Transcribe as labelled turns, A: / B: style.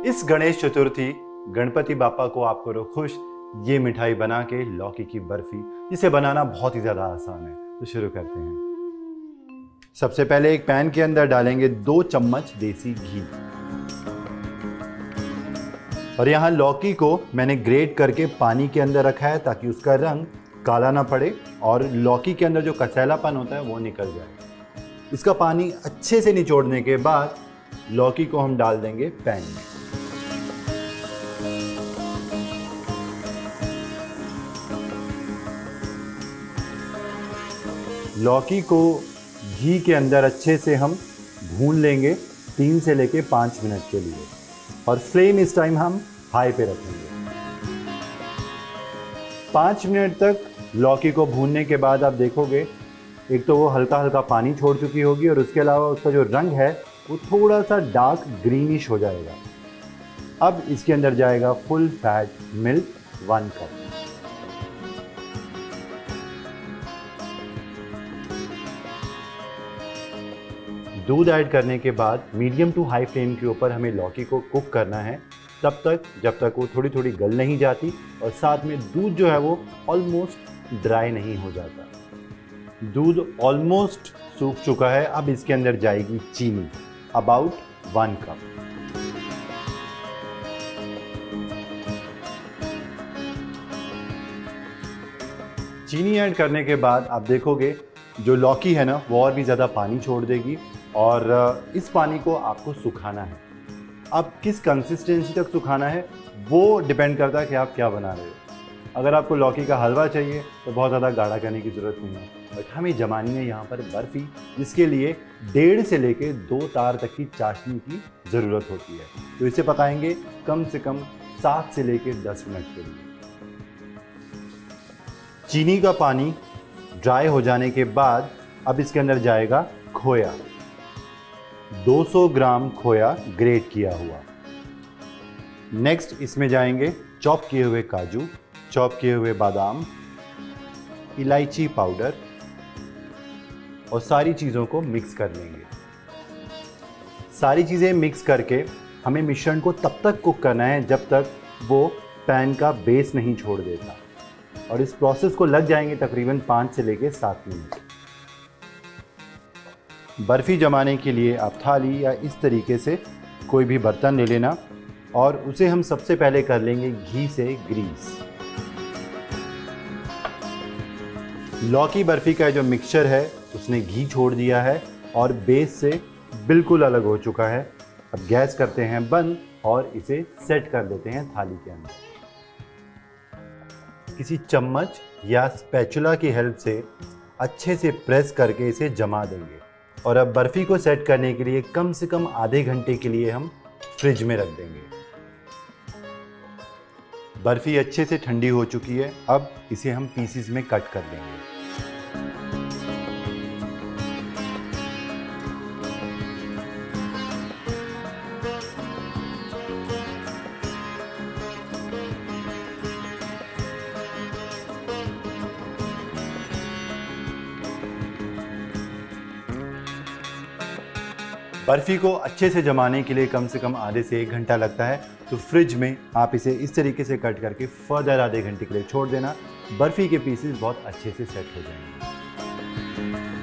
A: इस गणेश चतुर्थी गणपति बापा को आप करो खुश। ये मिठाई बना के लौकी की बर्फी, जिसे बनाना बहुत ही ज्यादा आसान है। तो शुरू करते हैं। सबसे पहले एक पैन के अंदर डालेंगे 2 चम्मच देसी घी। और यहाँ लौकी को मैंने ग्रेट करके पानी के अंदर रखा है ताकि उसका रंग काला ना पड़े और लौकी के अंदर जो कचैलापन होता है वो निकल जाए। इसका पानी अच्छे से निचोड़ने के बाद लौकी को हम डाल देंगे पैन में। लौकी को घी के अंदर अच्छे से हम भून लेंगे 3 से लेके 5 मिनट के लिए, और फ्लेम इस टाइम हम हाई पे रखेंगे। 5 मिनट तक लौकी को भूनने के बाद आप देखोगे एक तो वो हल्का हल्का पानी छोड़ चुकी होगी और उसके अलावा उसका जो रंग है वो थोड़ा सा डार्क ग्रीनिश हो जाएगा। अब इसके अंदर जाएगा फुल फैट मिल्क 1 कप। दूध ऐड करने के बाद मीडियम टू हाई फ्लेम के ऊपर हमें लौकी को कुक करना है तब तक जब तक वो थोड़ी थोड़ी गल नहीं जाती और साथ में दूध जो है वो ऑलमोस्ट ड्राई नहीं हो जाता। दूध ऑलमोस्ट सूख चुका है। अब इसके अंदर जाएगी चीनी, अबाउट 1 कप। चीनी ऐड करने के बाद आप देखोगे जो लौकी है ना वो और भी ज़्यादा पानी छोड़ देगी और इस पानी को आपको सुखाना है। अब किस कंसिस्टेंसी तक सुखाना है वो डिपेंड करता है कि आप क्या बना रहे हो। अगर आपको लौकी का हलवा चाहिए तो बहुत ज़्यादा गाढ़ा करने की ज़रूरत नहीं है, बट हमें जमानी है यहाँ पर बर्फ़ी, जिसके लिए 1.5 से लेके 2 तार तक की चाशनी की ज़रूरत होती है। तो इसे पकाएंगे कम से कम 7 से लेके 10 मिनट के लिए। चीनी का पानी ड्राई हो जाने के बाद अब इसके अंदर जाएगा खोया, 200 ग्राम खोया ग्रेट किया हुआ। नेक्स्ट इसमें जाएंगे चॉप किए हुए काजू, चॉप किए हुए बादाम, इलायची पाउडर, और सारी चीज़ों को मिक्स कर लेंगे। सारी चीज़ें मिक्स करके हमें मिश्रण को तब तक कुक करना है जब तक वो पैन का बेस नहीं छोड़ देता, और इस प्रोसेस को लग जाएंगे तकरीबन 5 से लेके 7 मिनट। बर्फ़ी जमाने के लिए आप थाली या इस तरीके से कोई भी बर्तन ले लेना और उसे हम सबसे पहले कर लेंगे घी से ग्रीस। लौकी बर्फ़ी का जो मिक्सचर है उसने घी छोड़ दिया है और बेस से बिल्कुल अलग हो चुका है। अब गैस करते हैं बंद और इसे सेट कर देते हैं थाली के अंदर। किसी चम्मच या स्पैचुला की हेल्प से अच्छे से प्रेस करके इसे जमा देंगे। और अब बर्फ़ी को सेट करने के लिए कम से कम आधे घंटे के लिए हम फ्रिज में रख देंगे। बर्फ़ी अच्छे से ठंडी हो चुकी है। अब इसे हम पीसीज में कट कर देंगे। बर्फ़ी को अच्छे से जमाने के लिए कम से कम आधे से 1 घंटा लगता है, तो फ्रिज में आप इसे इस तरीके से कट करके फर्दर आधे घंटे के लिए छोड़ देना। बर्फ़ी के पीसेस बहुत अच्छे से सेट हो जाएंगे।